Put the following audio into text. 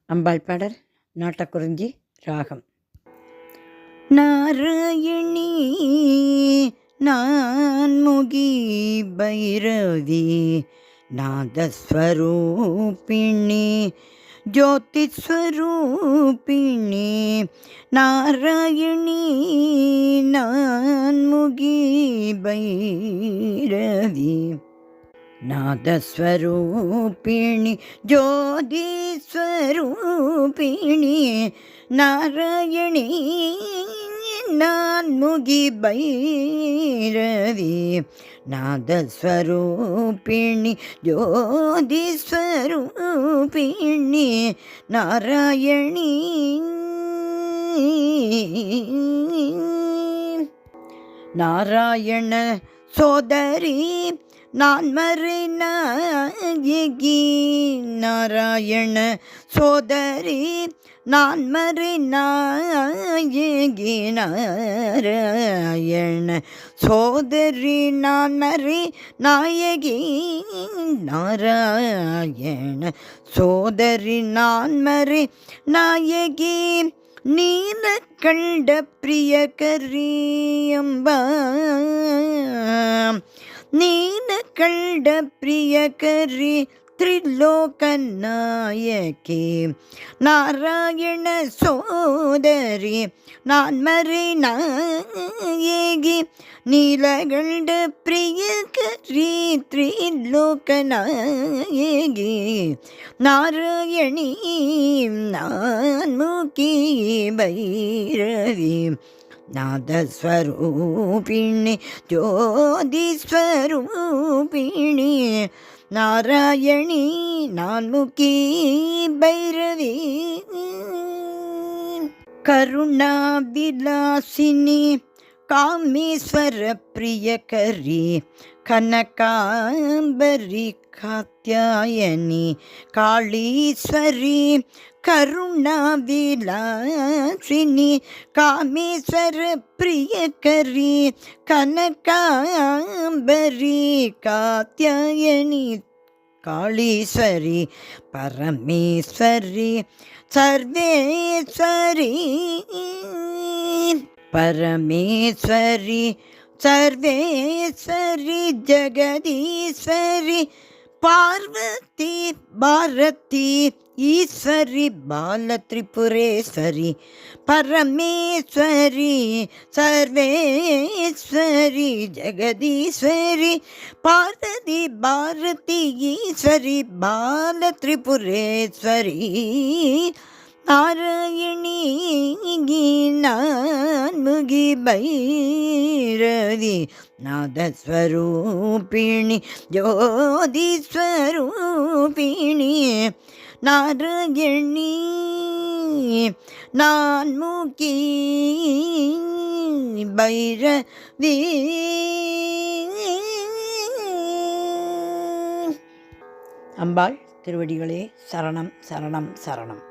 அம்பாள் பாடல் நாட்டக்குறிஞ்சி ராகம். நாராயணி நான்முகி பைரவி நாதஸ்வரூபிணி ஜோதிஸ்வரூபிணி நாராயணி நான்முகி பைரவி நாதஸ்வரூபிணி ஜோதிஸ்வரூபிணி நாராயணி நான்முகி பைரவி நாதஸ்வரூபிணி ஜோதிஸ்வரூபிணி நாராயணி நாராயண சோதரி நான் மறை நாயகி நாராயண சோதரி நான் மறை நாயகி நாராயண சோதரி நான் மறை நாயகி நாராயண சோதரி நான் மறை நாயகி நீல கண்ட பிரியகரி அம்பா நீல கண்ட பிரியகரி திரிலோகநாயகி நாராயண சோதரி நான் மறை நாயகி நீலகண்ட பிரியகரி திரிலோகநாயகி நாராயணி நான்முகி பைரவி நாதஸ்வரூபிணி ஜோதிஸ்வரூபிணி நாராயணி நான்முகி பைரவி கருணா விலாசினி காமேஸ்வர பிரியகரி கனகாம்பரி காத்யாயனி காளீஸ்வரி கருணா விலாசினி காமேஸ்வர பிரியகரி கனகாம்பரி காத்யாயனி காளீஸ்வரி பரமேஸ்வரி சர்வேஸ்வரி பரமேஸ்வரி சர்வேஸ்வரி ஜெகதீஸ்வரி பார்வதி பாரதி ஈஸ்வரி பாலத்ரிபுரேஸ்வரி பரமேஸ்வரி சர்வேஸ்வரி ஜெகதீஸ்வரி பார்வதி பாரதி ஈஸ்வரி பாலத்ரிபுரேஸ்வரி நாராயணி நான்முகி பைரவி நாதஸ்வரூபிணி ஜோதிஸ்வரூபிணி நாராயணி நான்முகி பைரவி. அம்பாள் திருவடிகளே சரணம் சரணம் சரணம்.